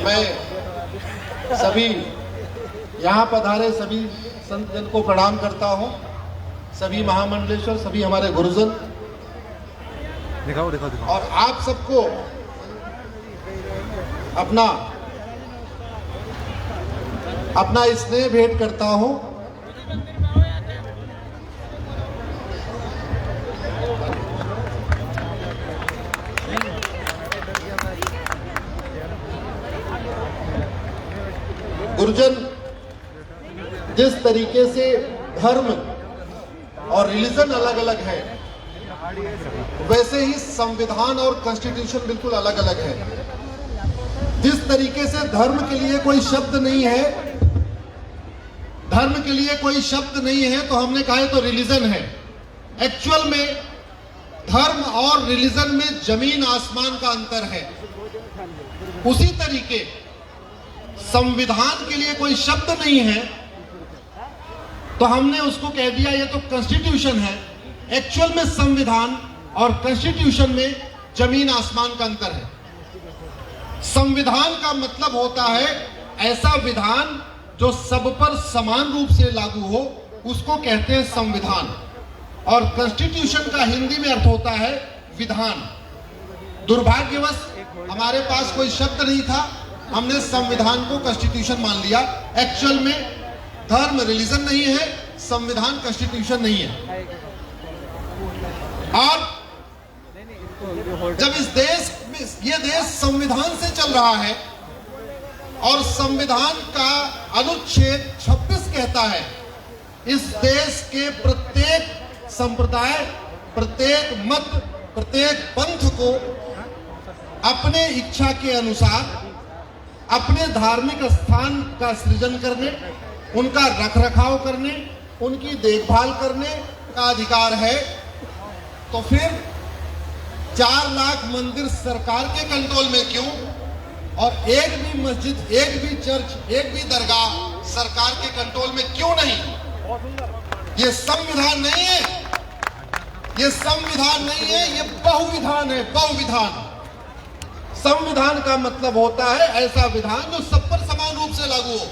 मैं सभी यहाँ पधारे सभी संत जन को प्रणाम करता हूँ, सभी महामंडलेश्वर, सभी हमारे गुरुजन, दिखाओ दिखाओ दिखाओ। और आप सबको अपना स्नेह भेंट करता हूँ। गुरुजन, जिस तरीके से धर्म और रिलीजन अलग अलग है, वैसे ही संविधान और कॉन्स्टिट्यूशन बिल्कुल अलग अलग है। जिस तरीके से धर्म के लिए कोई शब्द नहीं है, तो हमने कहा है तो रिलीजन है। एक्चुअल में धर्म और रिलीजन में जमीन आसमान का अंतर है। उसी तरीके संविधान के लिए कोई शब्द नहीं है, तो हमने उसको कह दिया ये तो कॉन्स्टिट्यूशन है। एक्चुअल में संविधान और कॉन्स्टिट्यूशन में जमीन आसमान का अंतर है। संविधान का मतलब होता है ऐसा विधान जो सब पर समान रूप से लागू हो, उसको कहते हैं संविधान। और कॉन्स्टिट्यूशन का हिंदी में अर्थ होता है विधान। दुर्भाग्यवश हमारे पास कोई शब्द नहीं था, हमने संविधान को कॉन्स्टिट्यूशन मान लिया। एक्चुअल में धर्म रिलीजन नहीं है, संविधान कॉन्स्टिट्यूशन नहीं है। और जब इस देश में ये देश संविधान से चल रहा है और संविधान का अनुच्छेद 26 कहता है इस देश के प्रत्येक संप्रदाय, प्रत्येक मत, प्रत्येक पंथ को अपने इच्छा के अनुसार अपने धार्मिक स्थान का सृजन करने, उनका रखरखाव करने, उनकी देखभाल करने का अधिकार है। तो फिर 4 लाख मंदिर सरकार के कंट्रोल में क्यों, और एक भी मस्जिद, एक भी चर्च, एक भी दरगाह सरकार के कंट्रोल में क्यों नहीं? ये संविधान नहीं है, ये संविधान नहीं है, ये बहुविधान है। बहुविधान, संविधान का मतलब होता है ऐसा विधान जो सब पर समान रूप से लागू हो।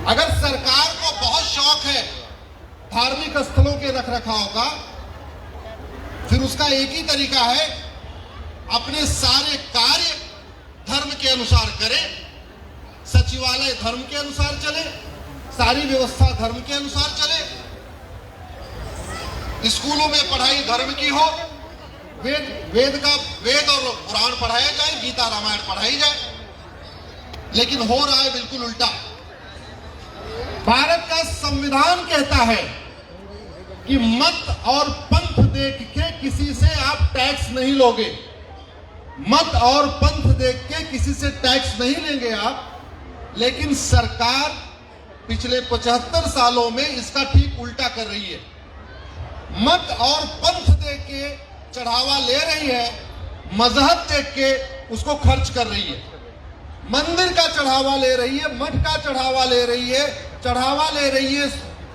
अगर सरकार को बहुत शौक है धार्मिक स्थलों के रखरखाव का, फिर उसका एक ही तरीका है, अपने सारे कार्य धर्म के अनुसार करे, सचिवालय धर्म के अनुसार चले, सारी व्यवस्था धर्म के अनुसार चले, स्कूलों में पढ़ाई धर्म की हो, वेद और पुराण पढ़ाया जाए, गीता रामायण पढ़ाई जाए। लेकिन हो रहा है बिल्कुल उल्टा। भारत का संविधान कहता है कि मत और पंथ देख के किसी से आप टैक्स नहीं लोगे, मत और पंथ देख के किसी से टैक्स नहीं लेंगे आप। लेकिन सरकार पिछले 75 सालों में इसका ठीक उल्टा कर रही है। मत और पंथ देख के चढ़ावा ले रही है, मजहब देख के उसको खर्च कर रही है। मंदिर का चढ़ावा ले रही है, मठ का चढ़ावा ले रही है, चढ़ावा ले रही है,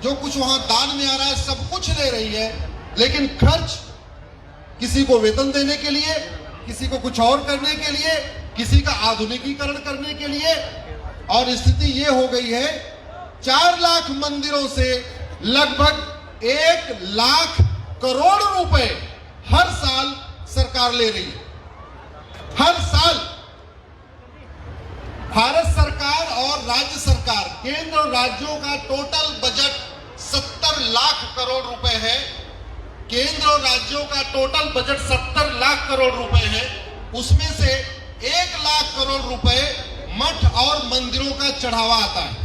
जो कुछ वहां दान में आ रहा है सब कुछ ले रही है। लेकिन खर्च किसी को वेतन देने के लिए, किसी को कुछ और करने के लिए, किसी का आधुनिकीकरण करने के लिए। और स्थिति ये हो गई है 4 लाख मंदिरों से लगभग 1 लाख करोड़ रुपए हर साल सरकार ले रही है। हर साल भारत सरकार और राज्य सरकार, केंद्र और राज्यों का टोटल बजट 70 लाख करोड़ रुपए है। केंद्र और राज्यों का टोटल बजट 70 लाख करोड़ रुपए है। उसमें से 1 लाख करोड़ रुपए मठ और मंदिरों का चढ़ावा आता है।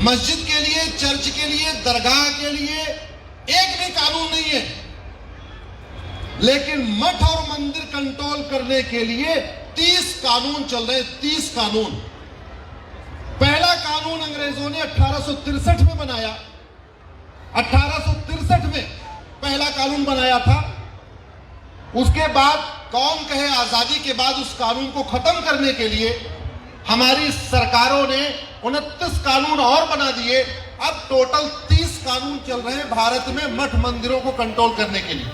मस्जिद के लिए, चर्च के लिए, दरगाह के लिए एक भी कानून नहीं है। लेकिन मठ और मंदिर कंट्रोल करने के लिए 30 कानून चल रहे हैं। 30 कानून। पहला कानून अंग्रेजों ने 1863 में बनाया। 1863 में पहला कानून बनाया था। उसके बाद कौम कहे आजादी के बाद उस कानून को खत्म करने के लिए हमारी सरकारों ने 29 कानून और बना दिए। अब टोटल 30 कानून चल रहे हैं भारत में मठ मंदिरों को कंट्रोल करने के लिए।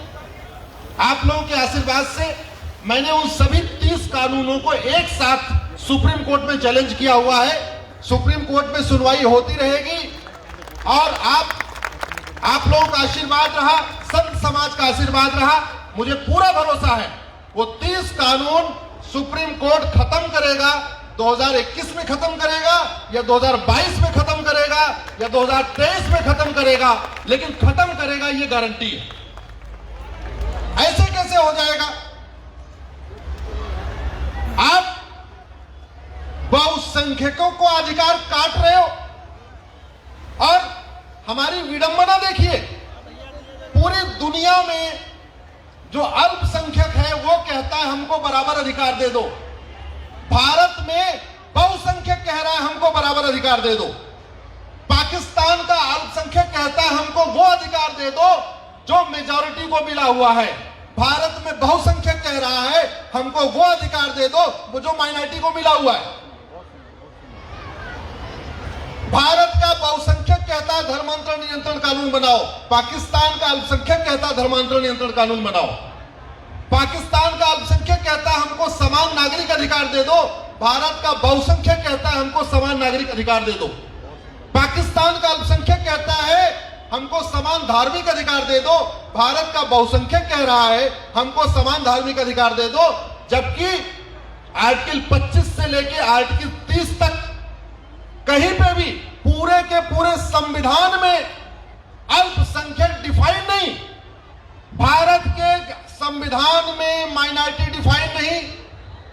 आप लोगों के आशीर्वाद से मैंने उन सभी 30 कानूनों को एक साथ सुप्रीम कोर्ट में चैलेंज किया हुआ है। सुप्रीम कोर्ट में सुनवाई होती रहेगी और आप लोगों का आशीर्वाद रहा, संत समाज का आशीर्वाद रहा, मुझे पूरा भरोसा है वो 30 कानून सुप्रीम कोर्ट खत्म करेगा। 2021 में खत्म करेगा या 2022 में खत्म करेगा या 2023 में खत्म करेगा, लेकिन खत्म करेगा, ये गारंटी है। ऐसे कैसे हो जाएगा? आप बहुसंख्यकों को अधिकार काट रहे हो और हमारी विडंबना देखिए, पूरी दुनिया में जो अल्पसंख्यक है वो कहता है हमको बराबर अधिकार दे दो। भारत में बहुसंख्यक कह रहा है हमको बराबर अधिकार दे दो। पाकिस्तान का अल्पसंख्यक कहता है हमको वो अधिकार दे दो जो मेजॉरिटी को मिला हुआ है। भारत में बहुसंख्यक कह रहा है हमको वो अधिकार दे दो वो जो माइनॉरिटी को मिला हुआ है। भारत का बहुसंख्यक कहता है धर्मांतरण नियंत्रण कानून बनाओ, पाकिस्तान का अल्पसंख्यक कहता है धर्मांतरण नियंत्रण कानून बनाओ। पाकिस्तान का अल्पसंख्यक कहता है हमको समान नागरिक अधिकार दे दो, भारत का बहुसंख्यक कहता है हमको समान नागरिक अधिकार दे दो। पाकिस्तान का अल्पसंख्यक कहता है हमको समान धार्मिक अधिकार दे दो, भारत का बहुसंख्यक कह रहा है हमको समान धार्मिक अधिकार दे दो। जबकि आर्टिकल 25 से लेकर आर्टिकल 30 तक कहीं पे भी पूरे के पूरे संविधान में अल्पसंख्यक डिफाइन नहीं, भारत के संविधान में माइनॉरिटी डिफाइन नहीं,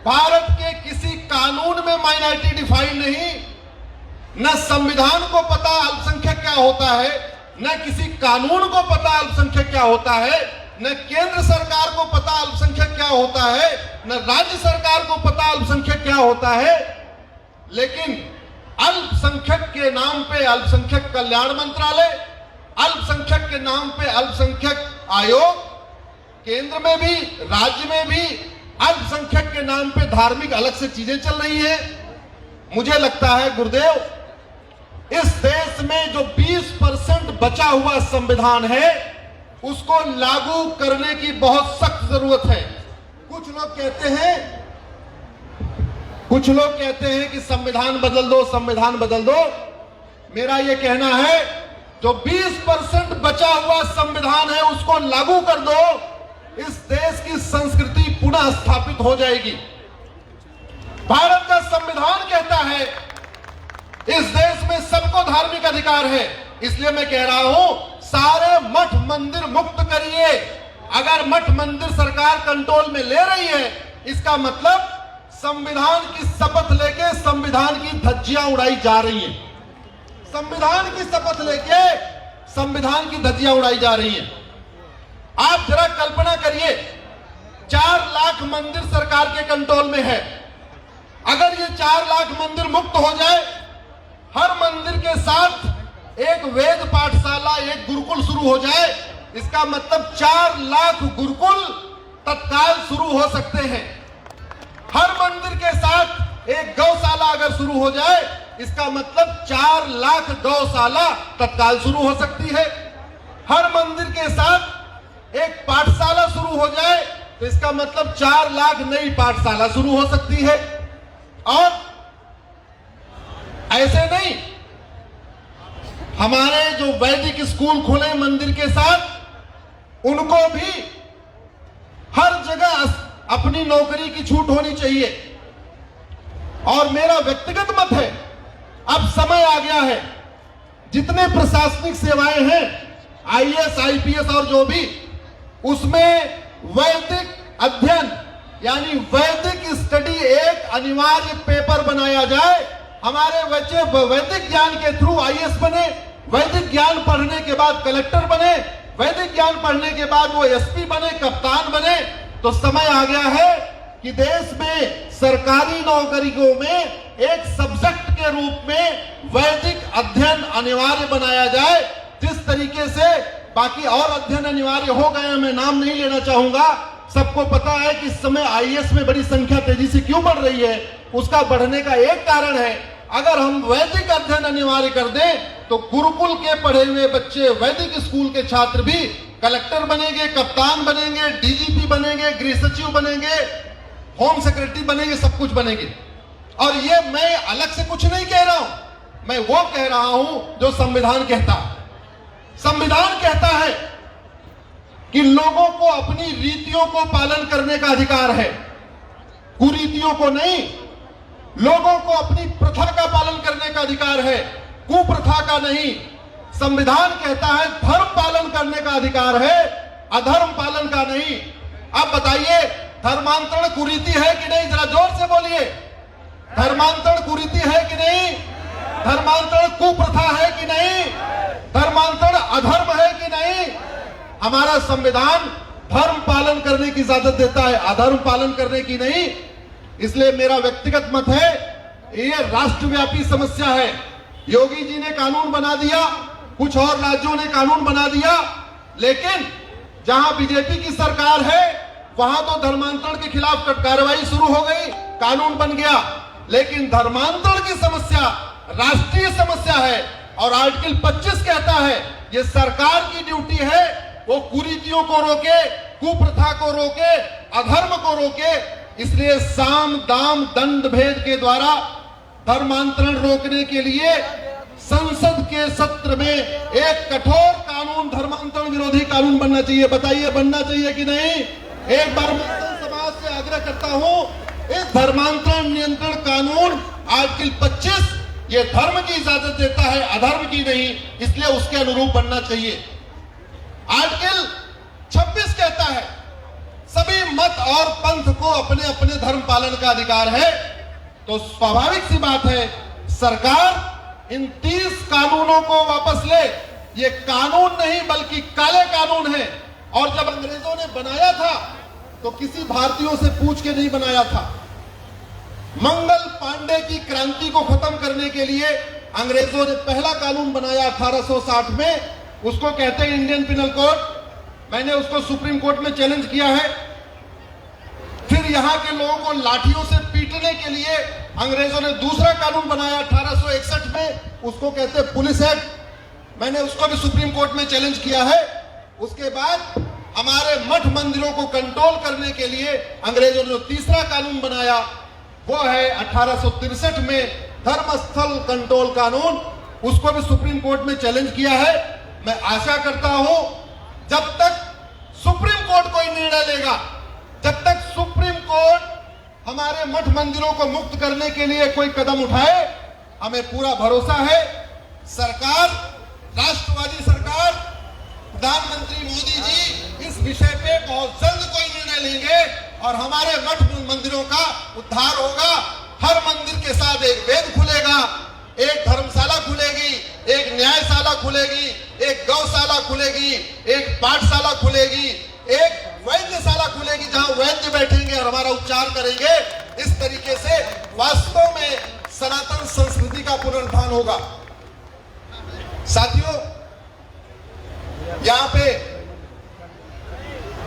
भारत के किसी कानून में माइनॉरिटी डिफाइन नहीं। न संविधान को पता अल्पसंख्यक क्या होता है, न किसी कानून को पता अल्पसंख्यक क्या होता है, न केंद्र सरकार को पता अल्पसंख्यक क्या होता है, न राज्य सरकार को पता अल्पसंख्यक क्या होता है। लेकिन अल्पसंख्यक के नाम पे अल्पसंख्यक कल्याण मंत्रालय, अल्पसंख्यक के नाम पे अल्पसंख्यक आयोग, केंद्र में भी राज्य में भी अल्पसंख्यक के नाम पे धार्मिक अलग से चीजें चल रही है। मुझे लगता है गुरुदेव, इस देश में जो 20% बचा हुआ संविधान है उसको लागू करने की बहुत सख्त जरूरत है। कुछ लोग कहते हैं कि संविधान बदल दो, संविधान बदल दो। मेरा यह कहना है जो 20% बचा हुआ संविधान है उसको लागू कर दो, इस देश की संस्कृति पुनः स्थापित हो जाएगी। भारत का संविधान कहता है इस देश में सबको धार्मिक अधिकार है, इसलिए मैं कह रहा हूं सारे मठ मंदिर मुक्त करिए। अगर मठ मंदिर सरकार कंट्रोल में ले रही है, इसका मतलब संविधान की शपथ लेके संविधान की धज्जियां उड़ाई जा रही हैं। संविधान की शपथ लेके संविधान की धज्जियां उड़ाई जा रही हैं। आप जरा कल्पना करिए, 4 लाख मंदिर सरकार के कंट्रोल में है। अगर ये 4 लाख मंदिर मुक्त हो जाए, हर मंदिर के साथ एक वेद पाठशाला, एक गुरुकुल शुरू हो जाए, इसका मतलब 4 लाख गुरुकुल तत्काल शुरू हो सकते हैं। हर मंदिर के साथ एक गौशाला अगर शुरू हो जाए, इसका मतलब 4 लाख गौशाला तत्काल शुरू हो सकती है। हर मंदिर के साथ एक पाठशाला शुरू हो जाए तो इसका मतलब 4 लाख नई पाठशाला शुरू हो सकती है। और ऐसे नहीं, हमारे जो वैदिक स्कूल खुले मंदिर के साथ, उनको भी हर जगह अपनी नौकरी की छूट होनी चाहिए। और मेरा व्यक्तिगत मत है, अब समय आ गया है, जितने प्रशासनिक सेवाएं हैं, आईएएस, आईपीएस और जो भी, उसमें वैदिक अध्ययन यानी वैदिक स्टडी एक अनिवार्य पेपर बनाया जाए। हमारे बच्चे वैदिक ज्ञान के थ्रू आईएएस बने, वैदिक ज्ञान पढ़ने के बाद कलेक्टर बने, वैदिक ज्ञान पढ़ने के बाद वो एसपी बने, कप्तान बने। तो समय आ गया है कि देश में सरकारी नौकरियों में एक सब्जेक्ट के रूप में वैदिक अध्ययन अनिवार्य बनाया जाए। जिस तरीके से बाकी और अध्ययन अनिवार्य हो गए हैं, मैं नाम नहीं लेना चाहूंगा, सबको पता है कि इस समय आईएएस में बड़ी संख्या तेजी से क्यों बढ़ रही है। उसका बढ़ने का एक कारण है, अगर हम वैदिक अध्ययन अनिवार्य कर दें तो गुरुकुल के पढ़े हुए बच्चे, वैदिक स्कूल के छात्र भी कलेक्टर बनेंगे, कप्तान बनेंगे, डीजीपी बनेंगे, गृह सचिव बनेंगे, होम सेक्रेटरी बनेंगे, सब कुछ बनेंगे। और ये मैं अलग से कुछ नहीं कह रहा हूं, मैं वो कह रहा हूं जो संविधान कहता है। संविधान कहता है कि लोगों को अपनी रीतियों को पालन करने का अधिकार है, कुरीतियों को नहीं। लोगों को अपनी प्रथा का पालन करने का अधिकार है, कुप्रथा का नहीं। संविधान कहता है धर्म पालन करने का अधिकार है, अधर्म पालन का नहीं। अब बताइए, धर्मांतरण कुरीति है कि नहीं? जरा जोर से बोलिए, धर्मांतरण कुरीति है कि नहीं? धर्मांतरण कुप्रथा है कि नहीं? धर्मांतरण अधर्म है कि नहीं? हमारा संविधान धर्म पालन करने की इजाजत देता है, अधर्म पालन करने की नहीं। इसलिए मेरा व्यक्तिगत मत है, ये राष्ट्रव्यापी समस्या है। योगी जी ने कानून बना दिया, कुछ और राज्यों ने कानून बना दिया, लेकिन जहां बीजेपी की सरकार है वहां तो धर्मांतरण के खिलाफ कार्रवाई शुरू हो गई, कानून बन गया। लेकिन धर्मांतरण की समस्या राष्ट्रीय समस्या है और आर्टिकल 25 कहता है ये सरकार की ड्यूटी है, वो कुरीतियों को रोके, कुप्रथा को रोके, अधर्म को रोके। इसलिए साम दाम दंड भेद के द्वारा धर्मांतरण रोकने के लिए संसद के सत्र में एक कठोर कानून, धर्मांतरण विरोधी कानून बनना चाहिए। बताइए, बनना चाहिए कि नहीं? एक बार मैं समाज से आग्रह करता हूं, इस धर्मांतरण नियंत्रण कानून आर्टिकल 25 ये धर्म की इजाजत देता है, अधर्म की नहीं, इसलिए उसके अनुरूप बनना चाहिए। आर्टिकल 26 कहता है सभी मत और पंथ को अपने अपने धर्म पालन का अधिकार है। तो स्वाभाविक सी बात है, सरकार इन 30 कानूनों को वापस ले। ये कानून नहीं बल्कि काले कानून है। और जब अंग्रेजों ने बनाया था तो किसी भारतीयों से पूछ के नहीं बनाया था। मंगल पांडे की क्रांति को खत्म करने के लिए अंग्रेजों ने पहला कानून बनाया 1860 में, उसको कहते हैं इंडियन पिनल कोड। मैंने उसको सुप्रीम कोर्ट में चैलेंज किया है। फिर यहां के लोगों को लाठियों से पीटने के लिए अंग्रेजों ने दूसरा कानून बनाया 1861 में, उसको कहते हैं पुलिस एक्ट। मैंने उसको भी सुप्रीम कोर्ट में चैलेंज किया है। उसके बाद हमारे मठ मंदिरों को कंट्रोल करने के लिए अंग्रेजों ने तीसरा कानून बनाया, वो है 1863 में धर्मस्थल कंट्रोल कानून। उसको भी सुप्रीम कोर्ट में चैलेंज किया है। मैं आशा करता हूं जब तक सुप्रीम कोर्ट कोई निर्णय लेगा, जब तक सुप्रीम कोर्ट हमारे मठ मंदिरों को मुक्त करने के लिए कोई कदम उठाए, हमें पूरा भरोसा है सरकार, राष्ट्रवादी सरकार, प्रधानमंत्री मोदी जी इस विषय पे बहुत जल्द कोई निर्णय लेंगे और हमारे मठ मंदिरों का उद्धार होगा। हर मंदिर के साथ एक वेद खुलेगा, एक धर्मशाला खुलेगी, एक न्यायशाला खुलेगी, एक गौशाला खुलेगी, एक पाठशाला खुलेगी, एक वैद्यशाला खुलेगी जहां वैद्य बैठेंगे और हमारा उपचार करेंगे। इस तरीके से वास्तव में सनातन संस्कृति का पुनरुत्थान होगा। साथियों, यहां पे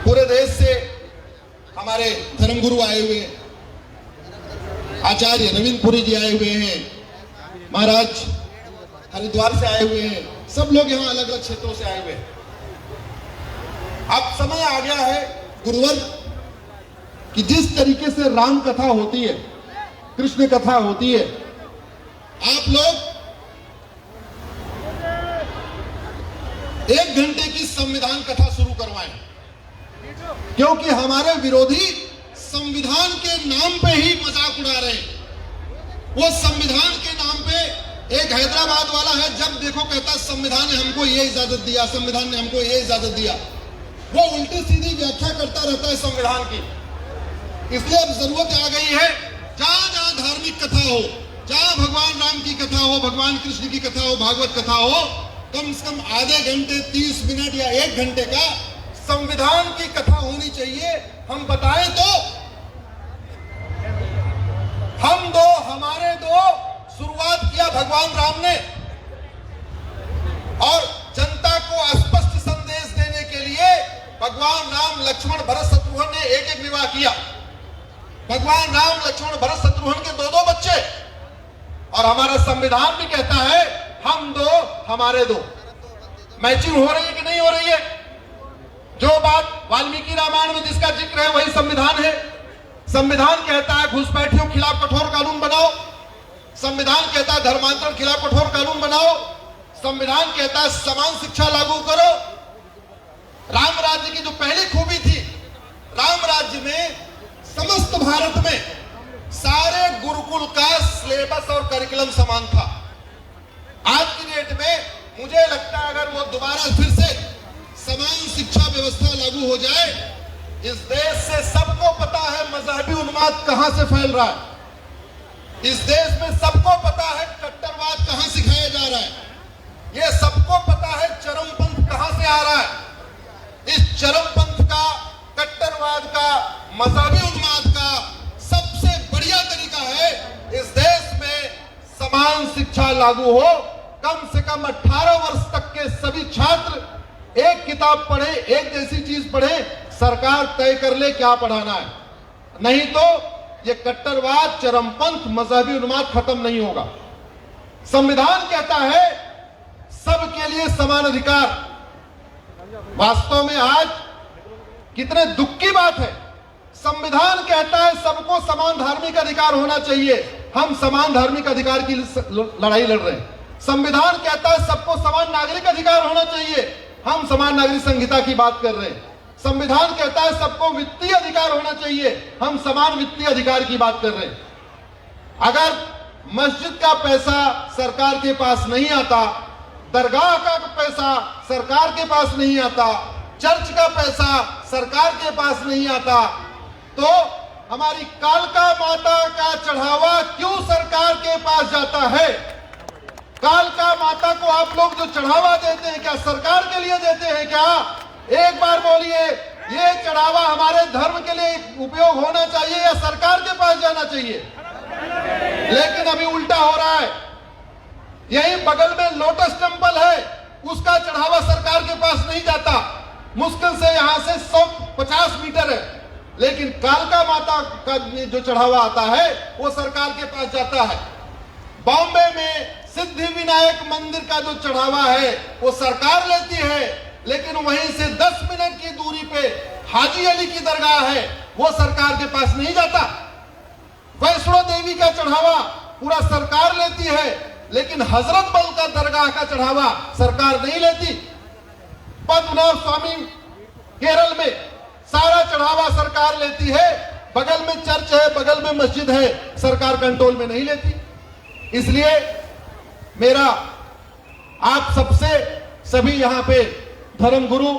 पूरे देश से हमारे धर्मगुरु आए हुए हैं, आचार्य नवीनपुरी जी आए हुए हैं, महाराज हरिद्वार से आए हुए हैं, सब लोग यहाँ अलग अलग क्षेत्रों से आए हुए हैं। अब समय आ गया है गुरुवर्ग कि जिस तरीके से राम कथा होती है, कृष्ण कथा होती है, आप लोग 1 घंटे की संविधान कथा शुरू करवाएं, क्योंकि हमारे विरोधी संविधान के नाम पे ही मजाक उड़ा रहे हैं। वो संविधान के नाम पे एक हैदराबाद वाला है, जब देखो कहता संविधान ने हमको ये इजाजत दिया, संविधान ने हमको ये इजाजत दिया। वो उल्टी सीधी व्याख्या करता रहता है संविधान की। इसलिए अब जरूरत आ गई है, जहां जहां धार्मिक कथा हो, जहां भगवान राम की कथा हो, भगवान कृष्ण की कथा हो, भागवत कथा हो, कम से कम आधे घंटे, 30 मिनट या 1 घंटे का संविधान की कथा होनी चाहिए। हम बताएं तो हम दो, हमारे दो, शुरुआत किया भगवान राम ने और जनता को स्पष्ट संदेश देने के लिए भगवान राम, लक्ष्मण, भरत, शत्रुघ्न ने एक एक विवाह किया। भगवान राम, लक्ष्मण, भरत, शत्रुघ्न के 2-2 बच्चे। और हमारा संविधान भी कहता है हम दो, हमारे दो। मैचिंग हो रही है कि नहीं हो रही है? जो बात वाल्मीकि रामायण में जिसका जिक्र है वही संविधान है। संविधान कहता है घुसपैठियों के खिलाफ कठोर कानून बनाओ। संविधान कहता है धर्मांतरण के खिलाफ कठोर कानून बनाओ। संविधान कहता है समान शिक्षा लागू करो। राम राज्य की जो पहली खूबी थी, राम राज्य में समस्त भारत में सारे गुरुकुल का सिलेबस और करिकुलम समान था। आज की डेट में मुझे लगता है अगर वो दोबारा फिर से समान शिक्षा व्यवस्था लागू हो जाए, इस देश से सबको पता है मजहबी उन्माद कहां से फैल रहा है। इस देश में सबको पता है कट्टरवाद कहां सिखाया जा रहा है। ये सबको पता है चरमपंथ कहां से आ रहा है। इस चरमपंथ का, कट्टरवाद का, मजहबी उन्माद का सबसे बढ़िया तरीका है इस देश में समान शिक्षा लागू हो। कम से कम 18 वर्ष तक के सभी छात्र एक किताब पढ़े, एक जैसी चीज पढ़े, सरकार तय कर ले क्या पढ़ाना है। नहीं तो ये कट्टरवाद, चरमपंथ, मजहबी उन्माद खत्म नहीं होगा। संविधान कहता है सबके लिए समान अधिकार। वास्तव में आज कितने दुख की बात है, संविधान कहता है सबको समान धार्मिक अधिकार होना चाहिए, हम समान धार्मिक अधिकार की लड़ाई लड़ रहे हैं। संविधान कहता है सबको समान नागरिक अधिकार होना चाहिए, हम समान नागरिक संहिता की बात कर रहे हैं। संविधान कहता है सबको वित्तीय अधिकार होना चाहिए, हम समान वित्तीय अधिकार की बात कर रहे हैं। अगर मस्जिद का पैसा सरकार के पास नहीं आता, दरगाह का पैसा सरकार के पास नहीं आता, चर्च का पैसा सरकार के पास नहीं आता, तो हमारी कालका माता का चढ़ावा क्यों सरकार के पास जाता है? कालका माता को आप लोग जो चढ़ावा देते हैं क्या सरकार के लिए देते हैं क्या? एक बार बोलिए, ये चढ़ावा हमारे धर्म के लिए उपयोग होना चाहिए या सरकार के पास जाना चाहिए? लेकिन अभी उल्टा हो रहा है। यही बगल में लोटस टेम्पल है, उसका चढ़ावा सरकार के पास नहीं जाता, मुश्किल से यहां से 150 मीटर है, लेकिन कालका माता का जो चढ़ावा आता है वो सरकार के पास जाता है। बॉम्बे में सिद्धि विनायक मंदिर का जो चढ़ावा है वो सरकार लेती है, लेकिन वहीं से 10 मिनट की दूरी पे हाजी अली की दरगाह है, वो सरकार के पास नहीं जाता। वैष्णो देवी का चढ़ावा पूरा सरकार लेती है, लेकिन हजरत बल का दरगाह का चढ़ावा सरकार नहीं लेती। पद्मनाभ स्वामी केरल में सारा चढ़ावा सरकार लेती है, बगल में चर्च है, बगल में मस्जिद है, सरकार कंट्रोल में नहीं लेती। इसलिए मेरा आप सबसे, सभी यहाँ पे धर्म गुरु,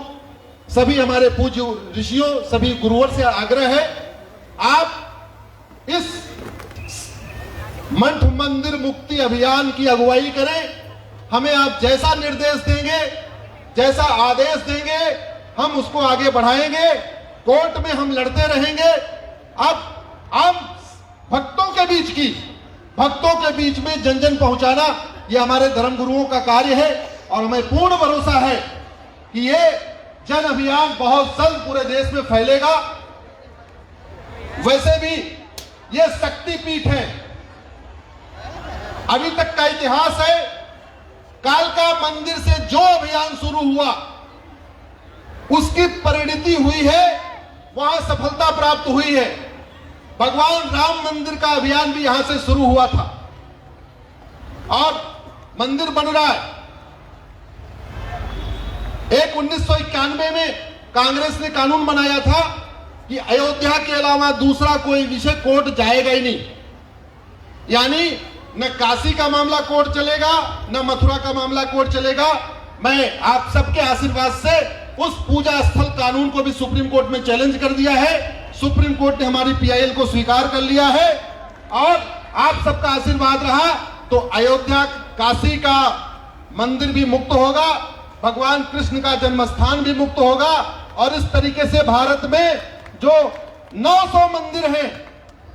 सभी हमारे पूज्य ऋषियों, सभी गुरुवर से आग्रह है, आप इस मठ मंदिर मुक्ति अभियान की अगुवाई करें। हमें आप जैसा निर्देश देंगे, जैसा आदेश देंगे, हम उसको आगे बढ़ाएंगे। कोर्ट में हम लड़ते रहेंगे। अब आम भक्तों के बीच में जन जन पहुंचाना ये हमारे धर्म गुरुओं का कार्य है, और हमें पूर्ण भरोसा है कि ये जन अभियान बहुत जल्द पूरे देश में फैलेगा। वैसे भी ये शक्तिपीठ है, अभी तक का इतिहास है, कालका मंदिर से जो अभियान शुरू हुआ उसकी परिणति हुई है, वहां सफलता प्राप्त हुई है। भगवान राम मंदिर का अभियान भी यहां से शुरू हुआ था और मंदिर बन रहा है। एक 1991 में कांग्रेस ने कानून बनाया था कि अयोध्या के अलावा दूसरा कोई विषय कोर्ट जाएगा ही नहीं, यानी न काशी का मामला कोर्ट चलेगा, न मथुरा का मामला कोर्ट चलेगा। मैं आप सबके आशीर्वाद से उस पूजा स्थल कानून को भी सुप्रीम कोर्ट में चैलेंज कर दिया है। सुप्रीम कोर्ट ने हमारी पीआईएल को स्वीकार कर लिया है, और आप सबका आशीर्वाद रहा तो अयोध्या काशी का मंदिर भी मुक्त होगा, भगवान कृष्ण का जन्म स्थान भी मुक्त होगा। और इस तरीके से भारत में जो 900 मंदिर हैं,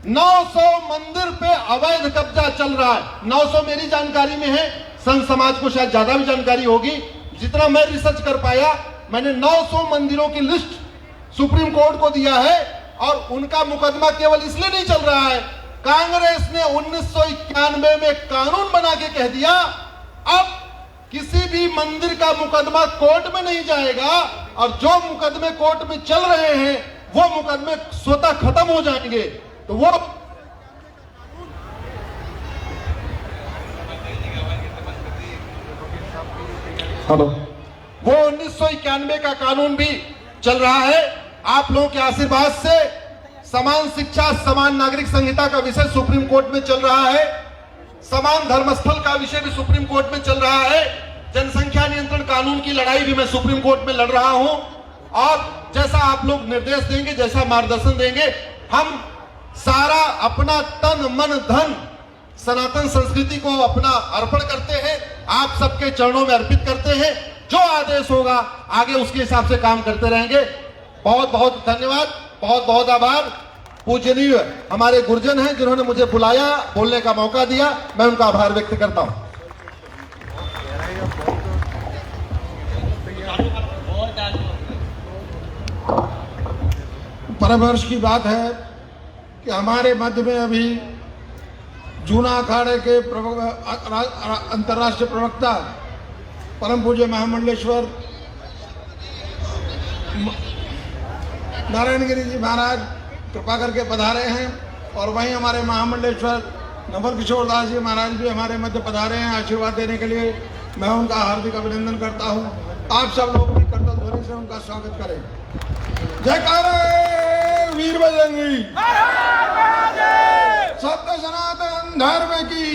900 मंदिर पे अवैध कब्जा चल रहा है। 900 मेरी जानकारी में है, संत समाज को शायद ज्यादा भी जानकारी होगी। जितना मैं रिसर्च कर पाया, मैंने 900 मंदिरों की लिस्ट सुप्रीम कोर्ट को दिया है, और उनका मुकदमा केवल इसलिए नहीं चल रहा है, कांग्रेस ने 1991 में कानून बना के कह दिया अब किसी भी मंदिर का मुकदमा कोर्ट में नहीं जाएगा, और जो मुकदमे कोर्ट में चल रहे हैं वो मुकदमे स्वतः खत्म हो जाएंगे। तो वो हेलो, वो 1991 का कानून भी चल रहा है। आप लोगों के आशीर्वाद से समान शिक्षा समान नागरिक संहिता का विषय सुप्रीम कोर्ट में चल रहा है। समान धर्मस्थल का विषय भी सुप्रीम कोर्ट में चल रहा है। जनसंख्या नियंत्रण कानून की लड़ाई भी मैं सुप्रीम कोर्ट में लड़ रहा हूं। और जैसा आप लोग निर्देश देंगे, जैसा मार्गदर्शन देंगे, हम सारा अपना तन मन धन सनातन संस्कृति को अपना अर्पण करते हैं, आप सबके चरणों में अर्पित करते हैं। जो आदेश होगा आगे उसके हिसाब से काम करते रहेंगे। बहुत बहुत धन्यवाद, बहुत बहुत आभार। पूजनीय हमारे गुरुजन हैं जिन्होंने मुझे बुलाया, बोलने का मौका दिया, मैं उनका आभार व्यक्त करता हूं। परम हर्ष की बात है कि हमारे मध्य में अभी जूना अखाड़े के अंतर्राष्ट्रीय प्रवक्ता परम पूज्य महामंडलेश्वर नारायणगिरी जी महाराज कृपा करके पधारे हैं और वहीं हमारे महामंडलेश्वर नवल किशोर दास जी महाराज भी हमारे मध्य पधारे हैं आशीर्वाद देने के लिए। मैं उनका हार्दिक अभिनंदन करता हूं। आप सब लोग भी करतल ध्वनि से उनका स्वागत करें। जयकारे वीर बजरंगी, सत्य सनातन धर्म की।